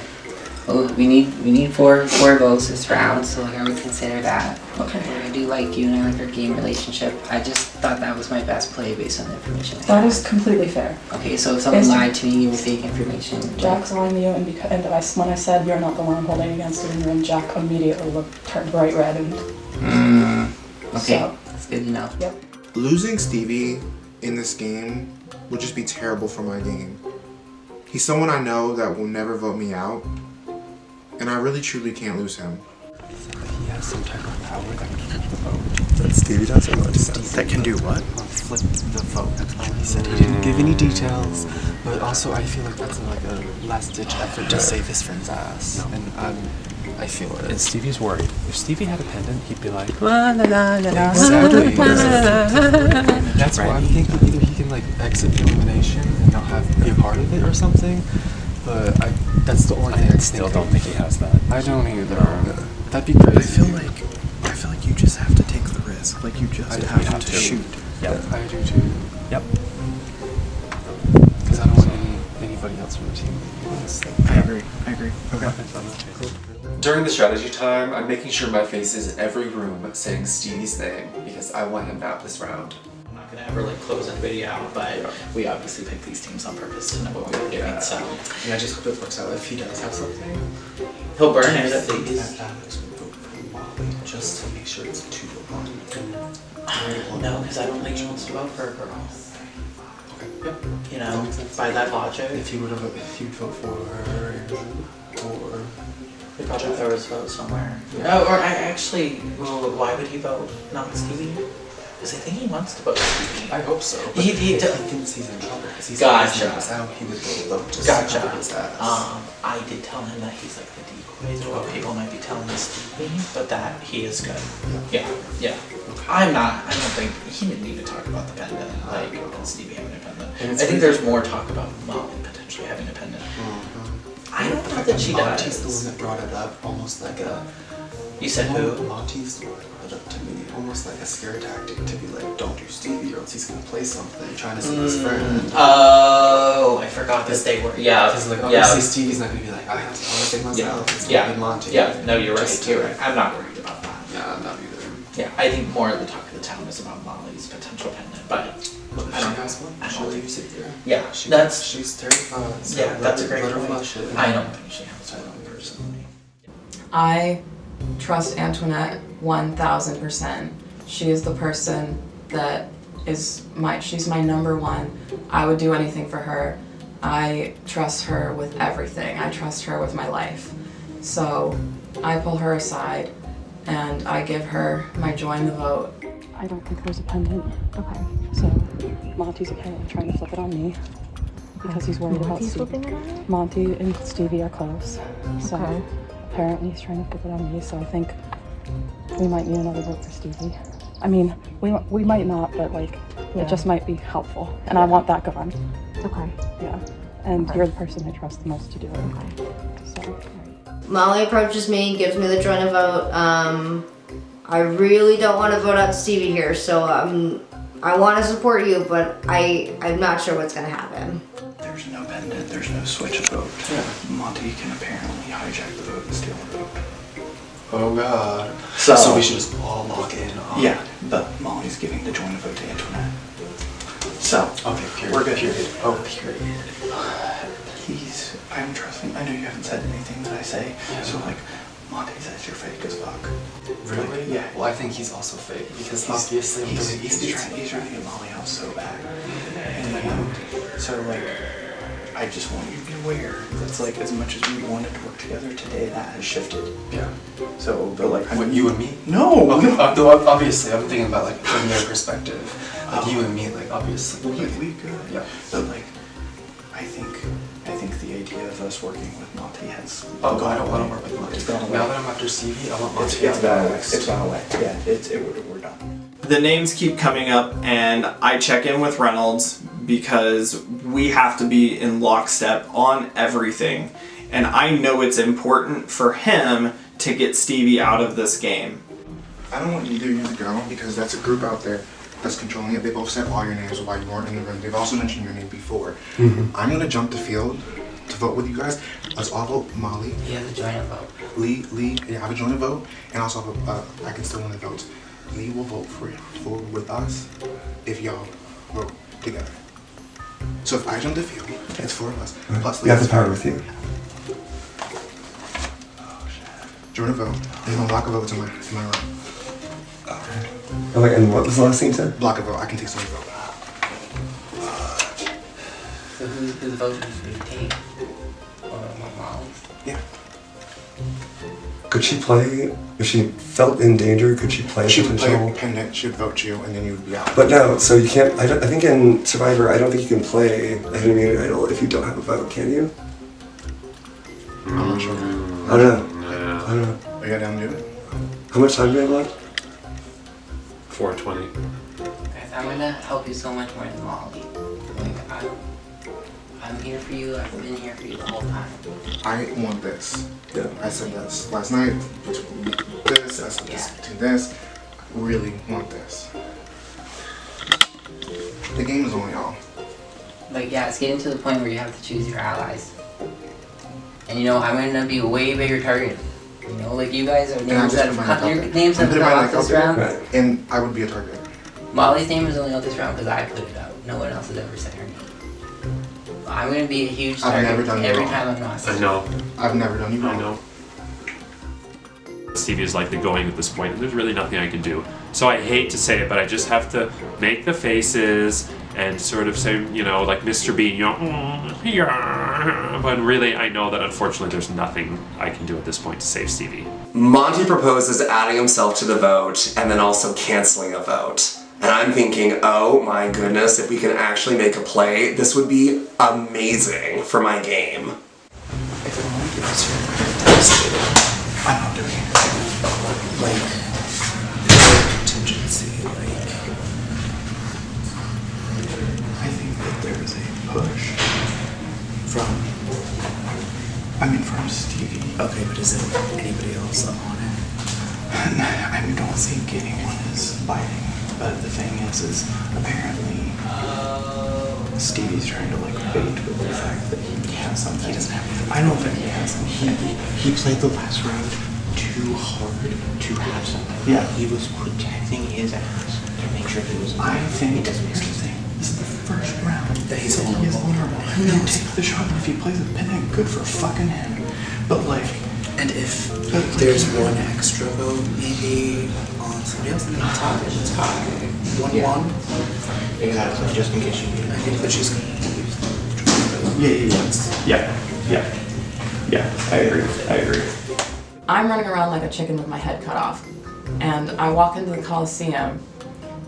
Speaker 14: Well, we need four votes this round, so like I would consider that.
Speaker 18: Okay.
Speaker 14: I do like you and I like our game relationship. I just thought that was my best play based on the information.
Speaker 18: That is completely fair.
Speaker 14: Okay, so if someone lied to me with fake information.
Speaker 18: Jack's lying to you, and when I said you're not the one I'm holding against it in the room, Jack immediately turned bright red and.
Speaker 14: Okay,
Speaker 18: So,
Speaker 14: that's good to know.
Speaker 18: Yep.
Speaker 2: Losing Stevie in this game would just be terrible for my game. He's someone I know that will never vote me out, and I really truly can't lose him.
Speaker 10: He has some type of power that can flip the vote. That Stevie does or what? That can do what? Flip the vote. That's all he said. He didn't give any details, but also I feel like that's like a last-ditch effort to save his friend's ass. No. And I feel it. And Stevie's worried. If Stevie had a pendant, he'd be like, exactly. That's why I'm thinking either he can like exit the elimination and not be a part of it or something. But that's the only thing I still don't think he has that. I don't either. That'd be crazy. I feel like you just have to take the risk. Like you just have to shoot. Yep. I do too. Yep. Because I don't want anybody else from the team. I agree. Okay. Cool.
Speaker 20: During the strategy time, I'm making sure my face is every room saying Stevie's name because I want him out this round.
Speaker 1: I'm not gonna ever like close anybody out, but we obviously picked these teams on purpose to know what we were doing. So
Speaker 15: yeah, I just hope it works out. If he does have something,
Speaker 1: he'll burn it at least.
Speaker 15: Alex would vote for Molly just to make sure it's 2-1.
Speaker 1: No, because I don't think he wants to vote for a girl. You know, by that logic.
Speaker 15: If he would vote for her or
Speaker 1: he probably throw his vote somewhere. Oh, or why would he vote not Stevie? Because I think he wants to vote Stevie.
Speaker 15: I hope so.
Speaker 1: He
Speaker 15: thinks he's in trouble because he's
Speaker 1: gotcha.
Speaker 15: out. He would vote just
Speaker 1: Gotcha.
Speaker 15: to cover his ass.
Speaker 1: I did tell him that he's like the decoy is what people might be telling Stevie, but that he is good. Yeah. I don't think he didn't even talk about the pendant, like Stevie having a pendant. I think there's more talk about Molly potentially having a pendant. I don't know that she does.
Speaker 15: Monty's the one that brought it up, almost like a.
Speaker 1: You said who?
Speaker 15: Monty's the one that brought it up to me, almost like a scare tactic to be like, don't do Stevie or else he's gonna play something, trying to see his friend.
Speaker 1: Oh, I forgot that they were. Yeah.
Speaker 15: Because like obviously Stevie's not gonna be like, I have to save myself. It's gonna be Monty.
Speaker 1: Yeah. No, you're right. You're right. I'm not worried about that.
Speaker 15: Yeah, I'm not either.
Speaker 1: Yeah, I think more of the talk of the town is about Molly's potential pendant, but
Speaker 15: I don't has one. She'll leave sit there.
Speaker 1: Yeah,
Speaker 15: she's terrified. So
Speaker 1: yeah, that's a great point.
Speaker 15: It.
Speaker 1: I don't think she has one personally.
Speaker 18: I trust Antoinette 1000%. She is the person that she's my number one. I would do anything for her. I trust her with everything. I trust her with my life. So I pull her aside and I give her my join the vote. I don't think there's a pendant. Okay. So Monty's apparently trying to flip it on me because he's worried about Stevie. Monty and Stevie are close. So apparently he's trying to flip it on me, so I think we might need another vote for Stevie. I mean, we might not, but like it just might be helpful. And I want that gone. Okay. Yeah. And you're the person I trust the most to do it. Okay. So
Speaker 6: Molly approaches me, gives me the join a vote. I really don't want to vote out Stevie here, so I want to support you, but I'm not sure what's going to happen.
Speaker 16: There's no pendant, there's no switch of vote. Yeah. Monty can apparently hijack the vote and steal the vote.
Speaker 15: Oh god.
Speaker 16: So
Speaker 15: we should just all lock in on...
Speaker 16: Yeah, but Molly's giving the join a vote to Antoinette. So,
Speaker 15: okay, period.
Speaker 16: We're good. Period. Oh, period. Please, I'm trusting. I know you haven't said anything that I say, so like, Monty says you're fake as fuck.
Speaker 15: Really?
Speaker 16: Like, yeah.
Speaker 15: Well, I think he's also fake because obviously
Speaker 16: he's trying to get Molly out so bad. And so like, I just want you to be aware that's like as much as we wanted to work together today, that has shifted.
Speaker 15: Yeah.
Speaker 16: So, but like,
Speaker 15: what, you and me?
Speaker 16: No.
Speaker 15: Okay. Obviously, I'm thinking about like from their perspective. Like you and me, like obviously.
Speaker 16: We could.
Speaker 15: Yeah.
Speaker 16: But like, I think the idea of us working with Monty has.
Speaker 15: Oh God, I don't want to work with Monty.
Speaker 16: It's gone away.
Speaker 15: Now that I'm after Stevie, I want Monty.
Speaker 16: It's gone away. It's gone away. Yeah. We're done.
Speaker 8: the names keep coming up and I check in with Reynolds because we have to be in lockstep on everything. And I know it's important for him to get Stevie out of this game.
Speaker 2: I don't want either of you to go because that's a group out there that's controlling it. They both said all your names while you weren't in the room. They've also mentioned your name before. I'm gonna jump the field to vote with you guys. Let's all vote Molly.
Speaker 14: You have to join a vote.
Speaker 2: Lee, yeah, I have a joint vote, and also I can still win the votes. Lee will vote for with us if y'all vote together. So if I jump the field, it's 4 of us. Plus Lee.
Speaker 5: You have the power with you.
Speaker 2: Join a vote. There's no block of votes in my room.
Speaker 5: Okay, and what was the last thing you said?
Speaker 2: Block a vote. I can take someone's vote.
Speaker 14: So whose vote should we take? Or Molly's?
Speaker 2: Yeah.
Speaker 5: Could she play, if she felt in danger, could she play a
Speaker 2: She would play
Speaker 5: potential?
Speaker 2: a pendant, she would vote you, and then you would be out.
Speaker 5: But no, so you can't, I think in Survivor, I don't think you can play a hidden immunity idol if you don't have a vote, can you?
Speaker 2: I'm not sure.
Speaker 5: I don't know. I don't know.
Speaker 2: Are you down to do it?
Speaker 5: How much time do we have left?
Speaker 12: 4:20.
Speaker 14: Guys, I'm gonna help you so much more than Molly. Like, I'm here for you, I've been here for you the whole time.
Speaker 2: I want this.
Speaker 5: Yeah.
Speaker 2: I said this last night, between this, I said this, between this. I really want this. The game is on y'all.
Speaker 14: Like, yeah, it's getting to the point where you have to choose your allies. And you know, I'm gonna be a way bigger target. You know, like you guys are names that have come, your names have come out this round.
Speaker 2: And I would be a target.
Speaker 14: Molly's name is only out this round because I put it out. No one else has ever said her name. I'm gonna be a huge target
Speaker 2: I've never done
Speaker 14: every
Speaker 2: you
Speaker 14: time
Speaker 2: wrong.
Speaker 14: I'm not.
Speaker 12: I know.
Speaker 2: I've never done you wrong.
Speaker 12: I know. Stevie is likely going at this point, and there's really nothing I can do. So I hate to say it, but I just have to make the faces and sort of say, you know, like Mr. Bean, you know, yeah. But really, I know that unfortunately there's nothing I can do at this point to save Stevie.
Speaker 5: Monty proposes adding himself to the vote and then also canceling a vote. And I'm thinking, oh my goodness, if we can actually make a play, this would be amazing for my game.
Speaker 16: If I want to give this here, I'm not doing it. Like, contingency, like, I think that there is a push from Stevie. Okay, but is it anybody else on it? I don't think anyone is biting, but the thing is apparently Stevie's trying to like bait with the fact that he has something. He doesn't have anything. I don't think he has something.
Speaker 15: He played the last round too hard to have something.
Speaker 16: Yeah.
Speaker 15: He was protecting his ass to make sure he was.
Speaker 16: I think
Speaker 15: it doesn't make sense.
Speaker 16: This is the first round that he's vulnerable. He can take the shot, and if he plays a pendant, good for fucking him. But like,
Speaker 17: and if there's one extra vote, maybe on somebody else in the top, it's high. 1-1.
Speaker 15: Exactly. Just in case you need it.
Speaker 17: I think that she's gonna
Speaker 16: Yeah, I agree.
Speaker 18: I'm running around like a chicken with my head cut off. And I walk into the Coliseum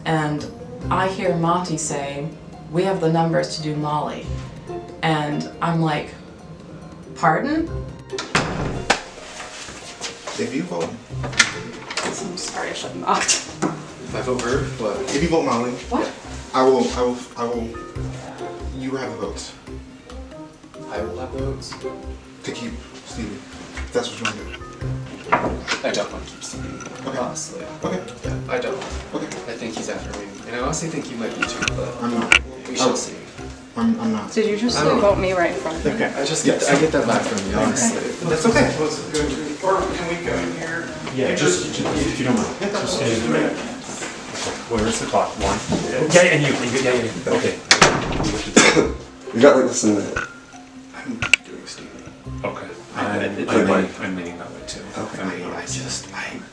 Speaker 18: and I hear Monty say, "We have the numbers to do Molly." And I'm like, pardon?
Speaker 2: If you vote,
Speaker 18: I'm sorry, I should have knocked.
Speaker 2: if I vote her, what? If you vote Molly,
Speaker 18: what?
Speaker 2: I will. You have the votes.
Speaker 20: I will have votes
Speaker 2: to keep Stevie. If that's what you want to do.
Speaker 20: I don't want to keep Stevie.
Speaker 2: Okay.
Speaker 20: Honestly.
Speaker 2: Okay.
Speaker 20: Yeah, I don't.
Speaker 2: Okay.
Speaker 20: I think he's after me. And I honestly think you might be too, but
Speaker 2: I'm not.
Speaker 20: We shall see.
Speaker 2: I'm not.
Speaker 21: Did you just
Speaker 20: I don't know.
Speaker 21: vote me right in front of me?
Speaker 20: Okay. I get that back from you, honestly.
Speaker 2: That's okay.
Speaker 16: Or can we go in here?
Speaker 22: Yeah, just if you don't mind. Just where's the clock? 1. Yeah, and you. Yeah. Okay.
Speaker 5: You got like this in there.
Speaker 2: I'm doing Stevie.
Speaker 12: Okay.
Speaker 22: I'm leaning that way too.
Speaker 16: Okay.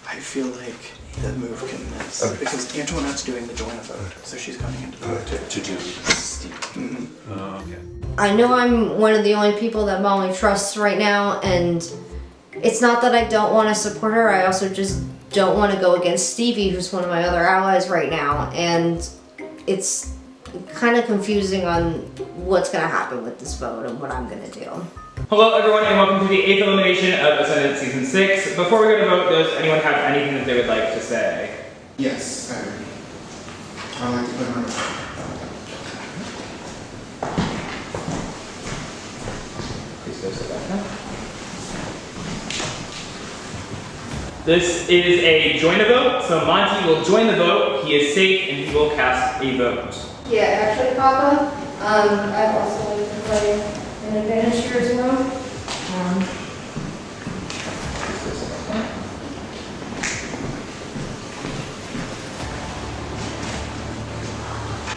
Speaker 16: I feel like that move can miss.
Speaker 5: Okay.
Speaker 16: Because Antoinette's doing the join a vote, so she's coming into the vote too.
Speaker 12: To do Stevie. Okay.
Speaker 6: I know I'm one of the only people that Molly trusts right now, and it's not that I don't want to support her, I also just don't want to go against Stevie, who's one of my other allies right now, and it's kind of confusing on what's going to happen with this vote and what I'm going to do.
Speaker 3: Hello everyone and welcome to the 8th elimination of Ascendance Season 6. Before we go to vote, does anyone have anything that they would like to say?
Speaker 2: Yes. I like to put on.
Speaker 3: Please go sit back now. This is a join a vote, so Monty will join the vote. He is safe and he will cast a vote.
Speaker 6: Yeah, actually, Papa, I'd also like to play an advantage here as well.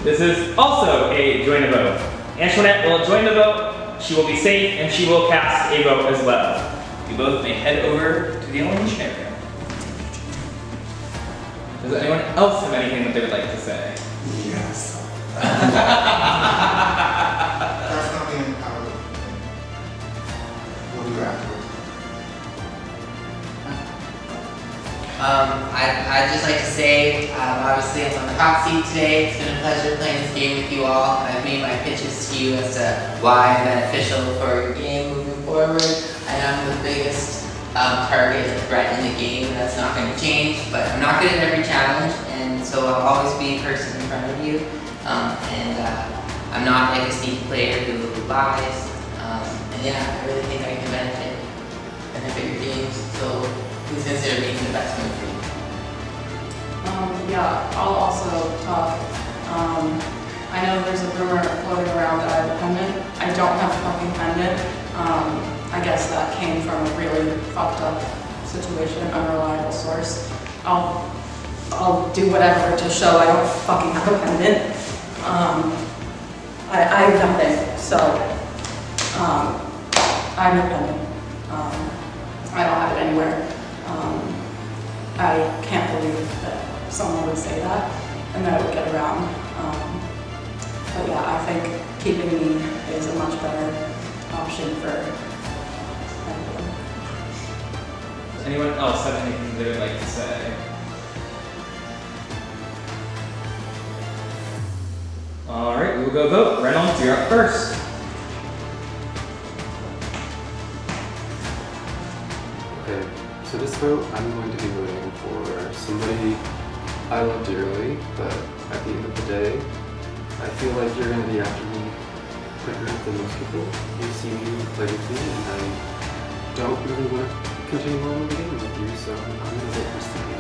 Speaker 3: This is also a join a vote. Antoinette will join the vote. She will be safe and she will cast a vote as well. You both may head over to the elimination area. Does anyone else have anything that they would like to say?
Speaker 2: Yes. That's not being out. We'll do afterwards.
Speaker 14: I'd just like to say, obviously I'm on the hot seat today. It's been a pleasure playing this game with you all. I've made my pitches to you as to why I'm beneficial for your game moving forward. I know I'm the biggest target and threat in the game, and that's not going to change, but I'm not good at every challenge, and so I'll always be a person in front of you. I'm not like a sneaky player who lies. And yeah, I really think I can benefit your games, so please consider me the best move for you.
Speaker 18: Yeah, I'll also talk. I know there's a rumor floating around that I have a pendant. I don't have a fucking pendant. I guess that came from a really fucked up situation, unreliable source. I'll do whatever to show I don't fucking have a pendant. I have nothing, so I have no pendant. I don't have it anywhere. I can't believe that someone would say that and that it would get around. But yeah, I think keeping me is a much better option for everyone.
Speaker 3: Does anyone else have anything they would like to say? Alright, we will go vote. Reynolds, you're up first.
Speaker 10: Okay, so this vote, I'm going to be voting for somebody I love dearly, but at the end of the day, I feel like you're going to be after me quicker than most people. You've seen me play with me, and I don't really want to continue on with the game with you, so I'm going to vote for Stevie.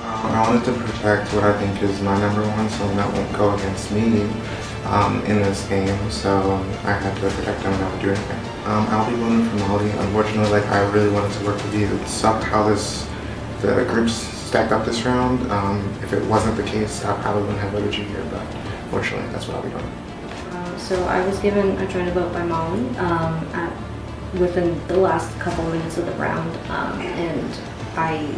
Speaker 2: I wanted to protect what I think is my number one, so that won't go against me in this game. So I had to protect him and not do anything. I'll be voting for Molly. Unfortunately, like I really wanted to work with you. It sucked how the groups stacked up this round. If it wasn't the case, I probably wouldn't have voted you here, but fortunately, that's what I'll be doing.
Speaker 6: So I was given a joint vote by Molly within the last couple minutes of the round, and I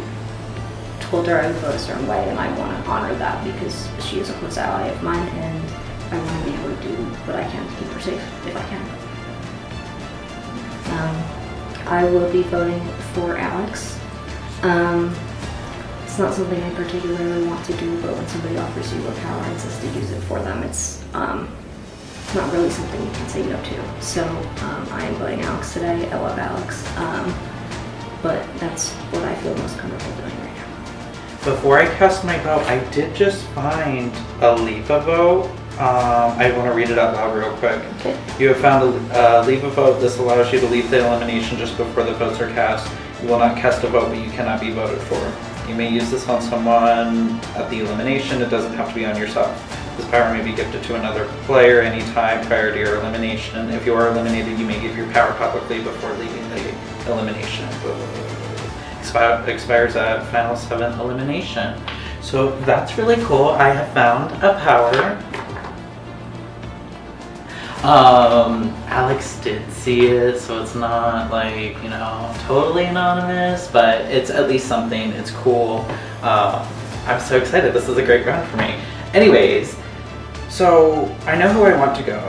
Speaker 6: told her I would vote a certain way, and I want to honor that because she is a close ally of mine, and I want to be able to do what I can to keep her safe if I can. I will be voting for Alex. It's not something I particularly want to do, but when somebody offers you a power and says to use it for them, it's not really something you can say no to. So I am voting Alex today. I love Alex, but that's what I feel most comfortable doing right now.
Speaker 11: Before I cast my vote, I did just find a leave a vote. I want to read it out loud real quick.
Speaker 6: Okay.
Speaker 11: You have found a leave a vote. This allows you to leave the elimination just before the votes are cast. You will not cast a vote, but you cannot be voted for. You may use this on someone at the elimination. It doesn't have to be on yourself. This power may be gifted to another player anytime prior to your elimination. If you are eliminated, you may give your power publicly before leaving the elimination. Expires at final 7 elimination. So that's really cool. I have found a power. Alex did see it, so it's not like, totally anonymous, but it's at least something. It's cool. I'm so excited. This is a great round for me. Anyways, so I know who I want to go,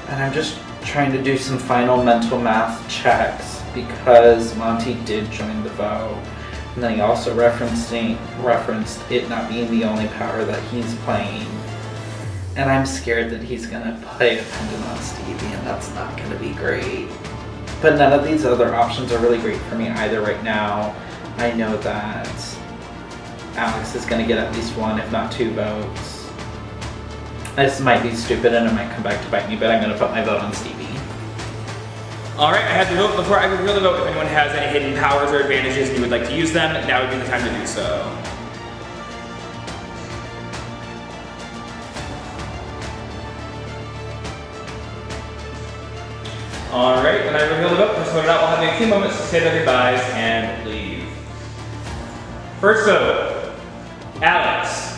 Speaker 11: and I'm just trying to do some final mental math checks because Monty did join the vote, and then he also referenced it not being the only power that he's playing. And I'm scared that he's gonna play a pendant on Stevie, and that's not gonna be great. But none of these other options are really great for me either right now. I know that Alex is gonna get at least 1, if not 2 votes. This might be stupid and it might come back to bite me, but I'm gonna put my vote on Stevie.
Speaker 3: Alright, I have to vote. Before I reveal the vote, if anyone has any hidden powers or advantages and you would like to use them, now would be the time to do so. Alright, when I reveal the vote, first vote out, we'll have a few moments to say their goodbyes and leave. First vote, Alex.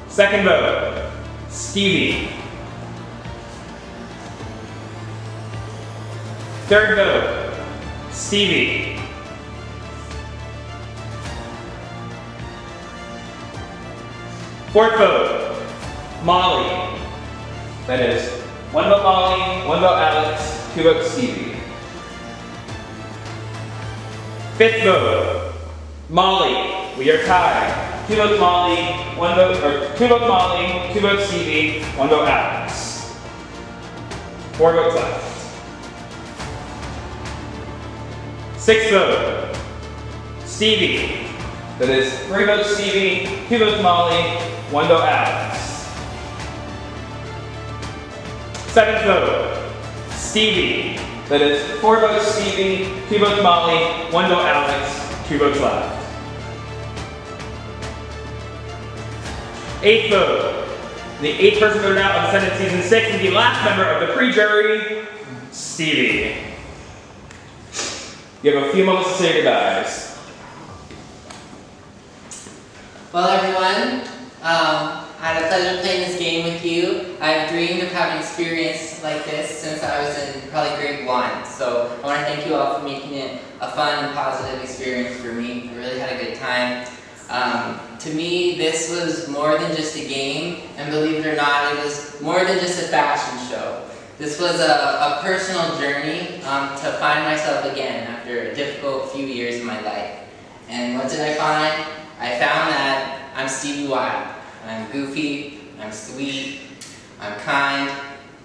Speaker 3: Second vote, Stevie. Third vote, Stevie. Fourth vote, Molly. That is 1 vote Molly, 1 vote Alex, 2 votes Stevie. Fifth vote, Molly. We are tied. 2 votes Molly, 1 vote, or 2 votes Molly, 2 votes Stevie, 1 vote Alex. 4 votes left. Sixth vote, Stevie. That is 3 votes Stevie, 2 votes Molly, 1 vote Alex. Seventh vote, Stevie. That is 4 votes Stevie, 2 votes Molly, 1 vote Alex, 2 votes left. Eighth vote, the 8th person voted out of Ascendance Season 6 and the last member of the pre-jury, Stevie. You have a few moments to say your goodbyes.
Speaker 14: Well, everyone, I had a pleasure playing this game with you. I've dreamed of having an experience like this since I was in probably grade 1. So I want to thank you all for making it a fun and positive experience for me. I really had a good time. To me, this was more than just a game, and believe it or not, it was more than just a fashion show. This was a personal journey to find myself again after a difficult few years in my life. And what did I find? I found that I'm Stevie Wild. I'm goofy, I'm sweet, I'm kind,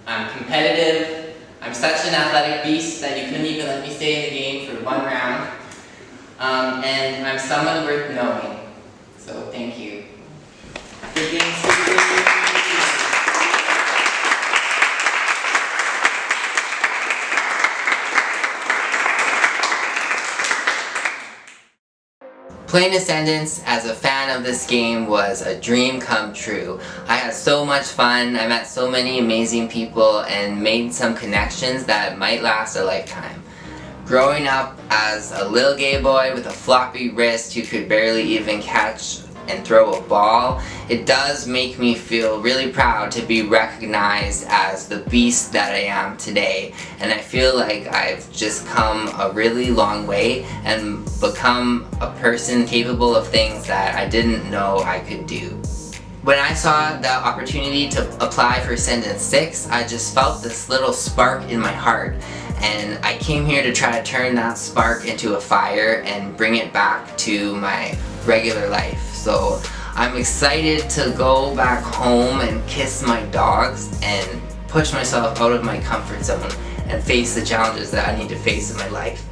Speaker 14: I'm competitive, I'm such an athletic beast that you couldn't even let me stay in the game for 1 round. And I'm someone worth knowing. So thank you. Good game, Stevie. Playing Ascendance as a fan of this game was a dream come true. I had so much fun, I met so many amazing people and made some connections that might last a lifetime. Growing up as a little gay boy with a floppy wrist who could barely even catch and throw a ball, it does make me feel really proud to be recognized as the beast that I am today. And I feel like I've just come a really long way and become a person capable of things that I didn't know I could do. When I saw the opportunity to apply for Ascendance 6, I just felt this little spark in my heart. And I came here to try to turn that spark into a fire and bring it back to my regular life. So I'm excited to go back home and kiss my dogs and push myself out of my comfort zone and face the challenges that I need to face in my life.